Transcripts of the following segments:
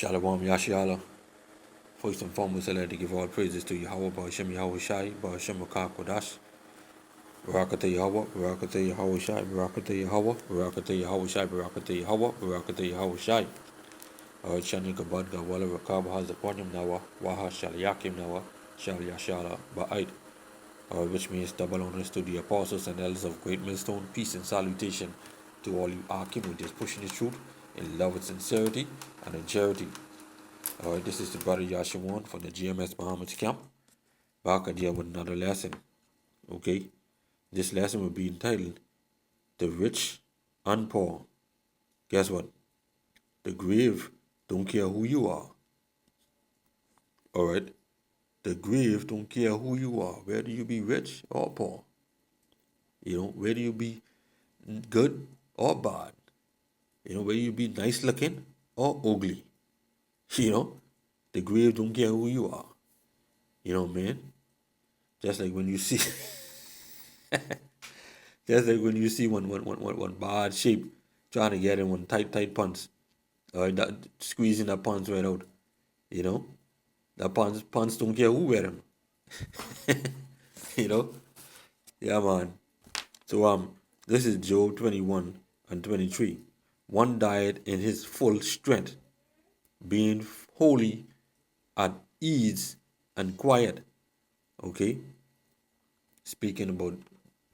Shalom, Yasharahla. First and foremost, I'd like to give all praises to Yahweh, Ba'ashem Yahweh Shai, Ba'ashem Makah Kodash, Barakatah Yahweh, Barakatah Yahweh Shai, Barakatah Yahweh, Barakatah Yahweh Shai, Barakatah Yahweh, Barakatah Yahweh Shai. Alright, Shani Kabad Gawala Rakab has upon him Nawa, Waha Shal Yakim Nawa, Shal Yasharahla Ba'ait. Which means double honors to the apostles and elders of Great Millstone, peace and salutation to all you Akim who just pushing the truth in love and sincerity and in charity. Alright, this is the brother Yashawan from the GMS Muhammad's camp. Back again with another lesson. Okay, this lesson will be entitled The Rich and Poor. Guess what? The grave don't care who you are. Alright, the grave don't care who you are, whether you be rich or poor. Whether you be good or bad. Whether you be nice looking or ugly. The grave don't care who you are. Man. Just like when you see one bad shape trying to get in one tight pants. That squeezing that pants right out. That pants don't care who wear them. Yeah, man. So this is Job 21 and 23. One died in his full strength, being wholly at ease and quiet. Okay? Speaking about,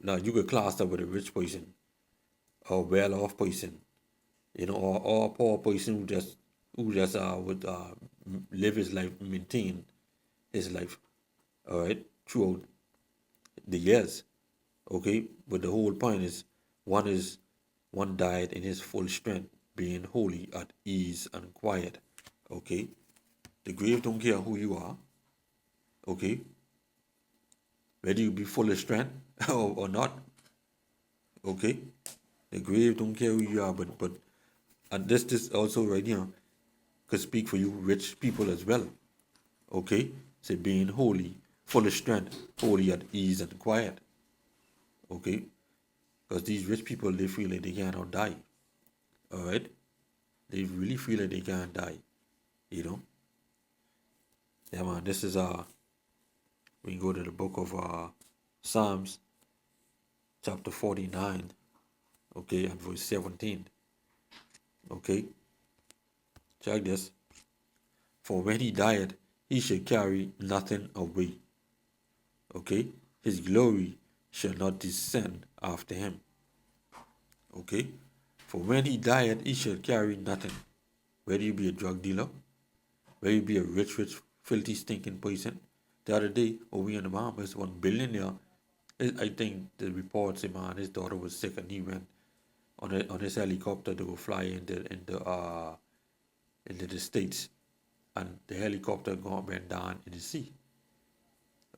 now you could class that with a rich person, or well-off person, or a poor person who just would live his life, maintain his life, all right, throughout the years. Okay, but the whole point is one died in his full strength, being wholly at ease and quiet. Okay, the grave don't care who you are. Okay, whether you be full of strength or not. Okay, the grave don't care who you are, but and this also right here could speak for you rich people as well. Okay, say being holy, full of strength, holy at ease and quiet. Okay, because these rich people, they feel like they cannot die. All right, they really feel like they can't die. Yeah, man. This is we can go to the book of Psalms, chapter 49. Okay, and verse 17. Okay, check this. For when he died, he shall carry nothing away. Okay, his glory shall not descend after him. Okay, for when he died, he shall carry nothing. Whether you be a drug dealer, whether you be a rich, filthy, stinking person. The other day, over in the Bahamas, one billionaire, I think the report say, man, his daughter was sick and he went on his helicopter to go fly into the States, and the helicopter went down in the sea.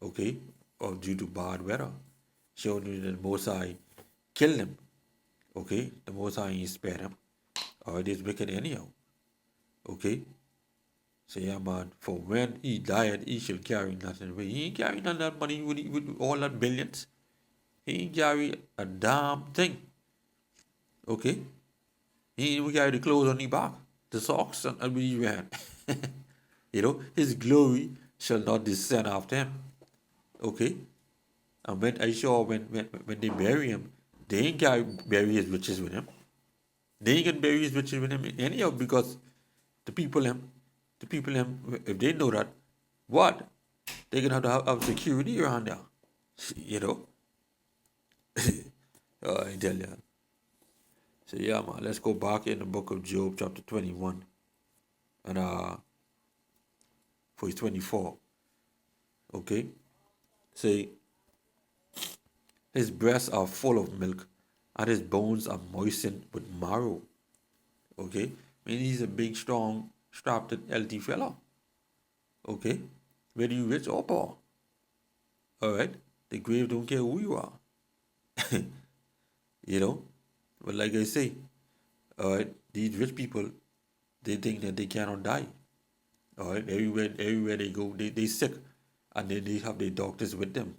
Okay, or due to bad weather, showing you that the Most High killed him. Okay, the Most High ain't spared him. Or it is wicked anyhow. Okay, so yeah, man. For when he died, he shall carry nothing away. He ain't carry none of that money with all that billions. He ain't carry a damn thing. Okay, he ain't even carry the clothes on his back, the socks and what he ran. His glory shall not descend after him. Okay, and when I saw when they bury him, they ain't bury his riches with him. They ain't gonna bury his riches with him anyhow, because the people if they know that, what? They're gonna have to have security around there. I tell you. So yeah, man, let's go back in the book of Job, chapter 21, and verse 24. Okay? Say, his breasts are full of milk, and his bones are moistened with marrow. Okay? I mean, he's a big, strong, strapped, healthy fella. Okay? Whether you rich or poor. Alright? The grave don't care who you are. But like I say, alright, these rich people, they think that they cannot die. Alright? Everywhere they go, they sick. And then they have their doctors with them.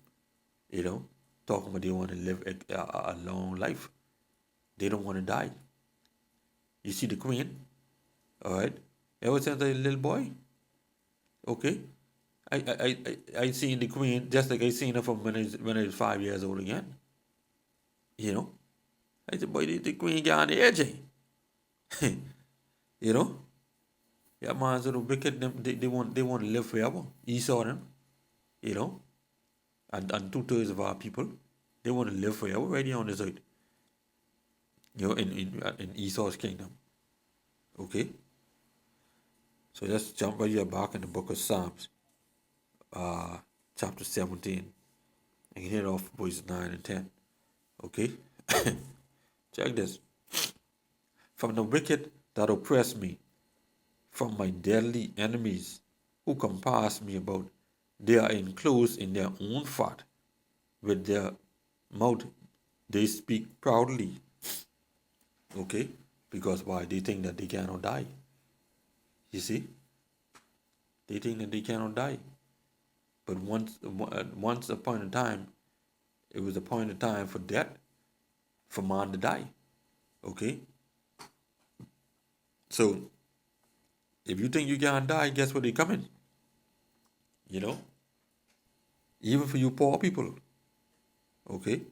Talking about they want to live a long life. They don't want to die. You see the queen, all right? Ever since I was a little boy, okay? I seen the Queen just like I seen her from when I was 5 years old again. You know? I said, boy, the Queen got on the edge. You know? Yeah, man, so the wicked them they want to live forever. Esau them, you know, and 2/3 of our people, they want to live forever right here on this earth. You know, in Esau's kingdom. Okay? So let's jump right here back in the book of Psalms, chapter 17. I can hit off verses 9 and 10. Okay? Check this. From the wicked that oppress me, from my deadly enemies who compass me about, they are enclosed in their own fat. With their mouth, they speak proudly. Okay? Because why? They think that they cannot die. You see? They think that they cannot die. But once upon a time, it was a point of time for death, for man to die. Okay? So, if you think you can't die, guess what? They coming. You know? Even for you poor people. Okay?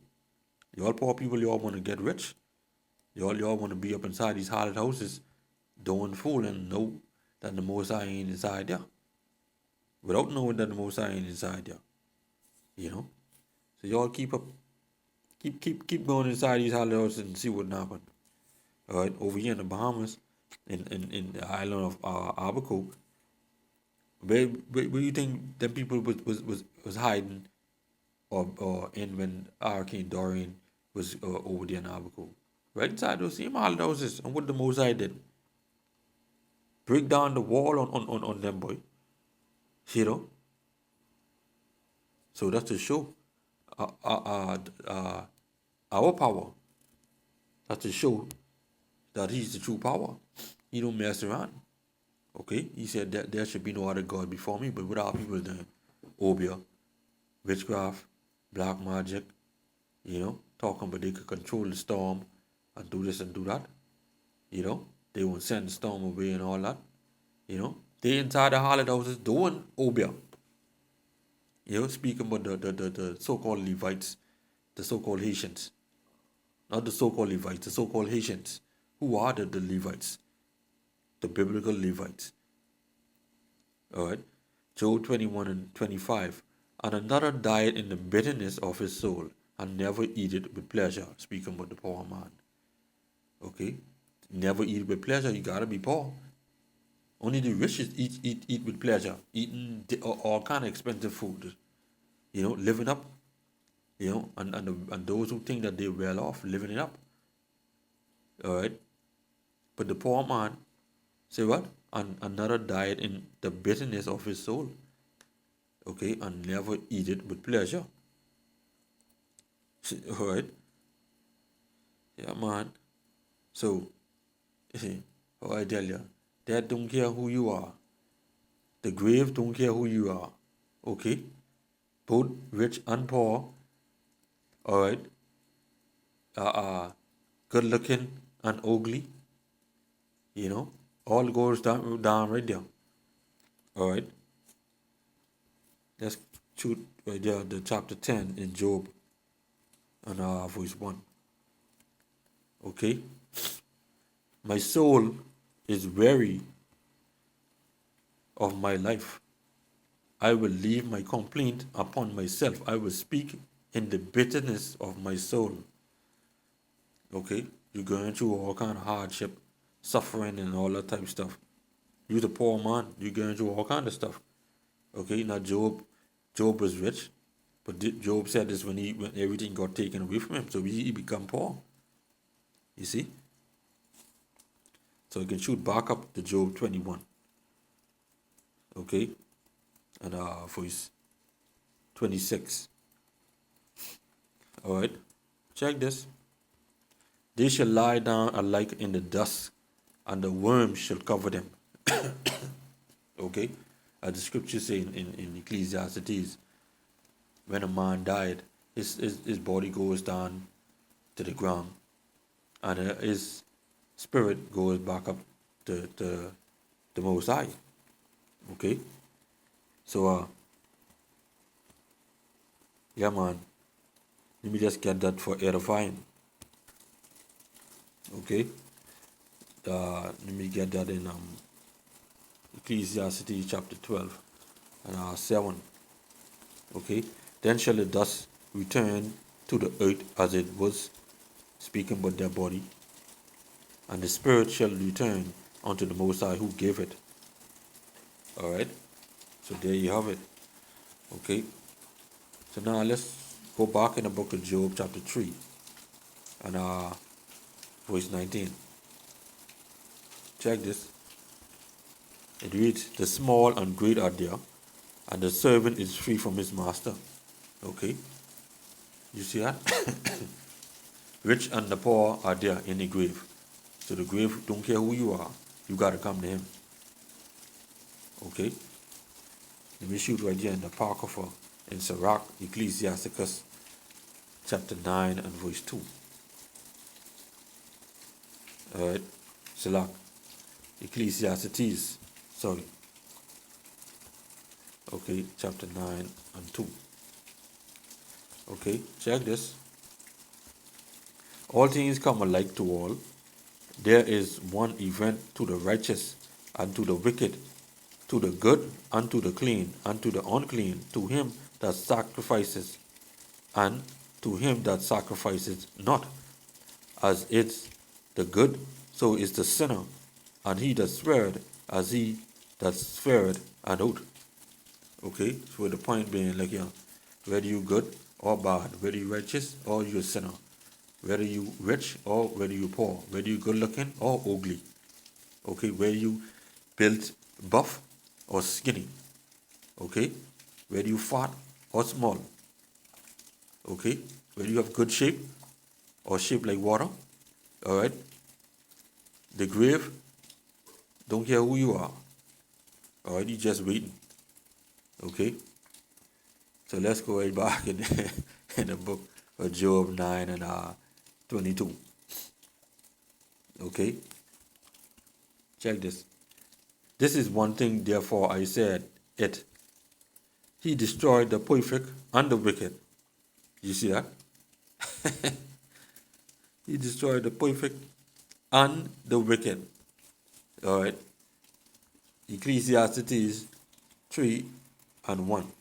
Y'all poor people, y'all want to get rich. Y'all want to be up inside these haunted houses doing fool and know that the Most High ain't inside there. Without knowing that the Most High ain't inside there. You know? So y'all keep going inside these haunted houses and see what happen. Alright, over here in the Bahamas, in the island of Abaco, where you think them people was hiding or in when Hurricane Dorian was over there in Abaco? Right inside those same island houses. And what the Mosai did, break down the wall on them, boy. You know? So that's to show our power. That's to show that he's the true power. He don't mess around. Okay? He said that there should be no other God before me, but what our people doing? Obia, witchcraft, black magic, you know, talking about they could control the storm and do this and do that. You know, they won't send the storm away and all that. You know, they inside the holiday houses doing Obia. You know, speaking about the so-called Levites, the so-called Haitians. Not the so-called Levites, the so-called Haitians. Who are the Levites? The biblical Levites. Alright. Job 21 and 25. And another died in the bitterness of his soul, and never eat it with pleasure. Speaking about the poor man. Okay? Never eat with pleasure, you gotta be poor. Only the rich eat with pleasure. Eating all kind of expensive food. You know, living up. You know, and those who think that they're well off, living it up. Alright? But the poor man, say what? And another died in the bitterness of his soul. Okay? And never eat it with pleasure. Alright? Yeah, man. So, how I tell you, death don't care who you are. The grave don't care who you are. Okay? Both rich and poor. Alright? Good looking and ugly. You know? All goes down right there. Alright? Let's shoot right there the chapter 10 in Job and verse 1. Okay? My soul is weary of my life. I will leave my complaint upon myself. I will speak in the bitterness of my soul. Okay? You're going through all kind of hardship, suffering and all that type of stuff. You're the poor man. You're going through all kind of stuff. Okay? Now Job was rich. But Job said this when everything got taken away from him. So he become poor. You see? So you can shoot back up to Job 21. Okay? And verse 26. Alright? Check this. They shall lie down alike in the dust, and the worms shall cover them. Okay? As the scripture say in Ecclesiastes, when a man died, his body goes down to the ground, and his spirit goes back up to the Most High. Okay? So, yeah, man. Let me just get that for edifying. Okay? Let me get that in Ecclesiastes chapter 12 and 7. Okay? Then shall it thus return to the earth as it was, speaking about their body, and the spirit shall return unto the Most High who gave it. Alright? So there you have it. Okay? So now let's go back in the book of Job chapter 3 and verse 19. Check this. It reads, the small and great are there, and the servant is free from his master. Okay? You see that? Rich and the poor are there in the grave. So the grave don't care who you are. You got to come to him. Okay? Let me shoot right here in the Apocrypha in Sirach, Ecclesiasticus chapter 9 and verse 2. Alright? Sirach. Ecclesiastes. Sorry. Okay, chapter 9 and 2. Okay, check this. All things come alike to all. There is one event to the righteous and to the wicked, to the good and to the clean and to the unclean, to him that sacrifices and to him that sacrifices not. As is the good, so is the sinner, and he that sweareth, as he that sweareth an oath. Okay, so the point being, like, whether you good or bad, whether you righteous or you a sinner, whether you rich or whether you poor, whether you good looking or ugly, okay, whether you built buff or skinny, okay, whether you fat or small, okay, whether you have good shape or shape like water, all right, the grave don't care who you are, all right, you just waiting, okay. So let's go right back in the book of Job 9 and 22. Okay? Check this. This is one thing, therefore I said it. He destroyed the perfect and the wicked. You see that? He destroyed the perfect and the wicked. Alright? Ecclesiastes 3 and 1.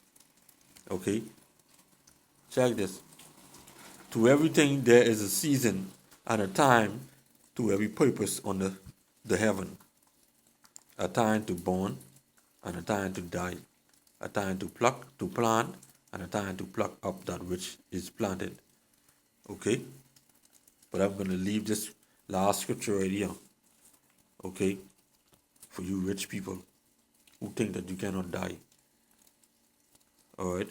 Okay? Check this. To everything there is a season and a time to every purpose under the heaven. A time to born and a time to die. A time to pluck, to plant, and a time to pluck up that which is planted. Okay? But I'm going to leave this last scripture right here. Okay? For you rich people who think that you cannot die. Alright?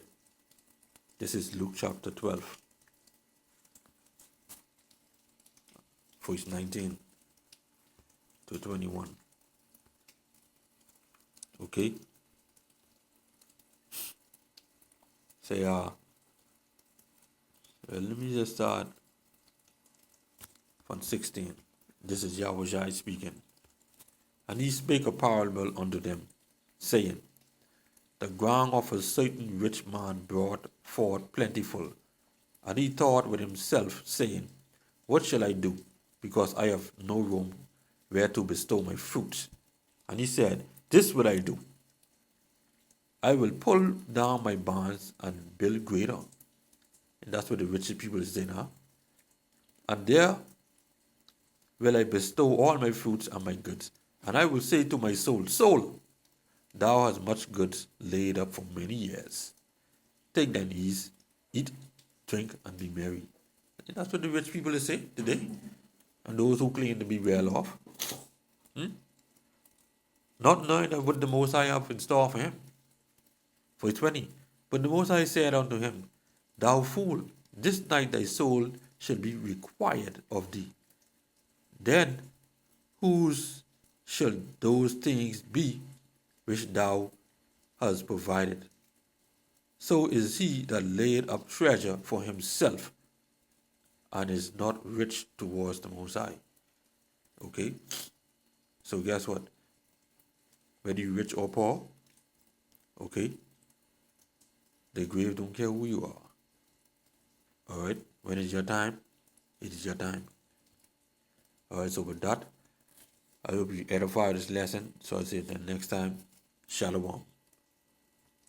This is Luke chapter 12. Verse 19 to 21. Okay? Say, let me just start from 16. This is Yahweh speaking. And he spake a parable unto them, saying, the ground of a certain rich man brought forth plentiful. And he thought with himself, saying, what shall I do? Because I have no room where to bestow my fruits. And he said, this will I do. I will pull down my barns and build greater. And that's what the rich people is saying, huh? And there will I bestow all my fruits and my goods. And I will say to my soul, soul, thou hast much goods laid up for many years. Take thine ease, eat, drink, and be merry. And that's what the rich people say today. And those who claim to be well off. Not knowing that what the Most High have in store for him. Verse 20. But the Most High said unto him, thou fool, this night thy soul shall be required of thee. Then whose shall those things be which thou hast provided? So is he that laid up treasure for himself and is not rich towards the Most High. Okay? So guess what? whether you rich or poor. Okay? The grave don't care who you are. Alright? When it's your time, it is your time. Alright, so with that, I hope you edify this lesson. So I say that next time, Shalom.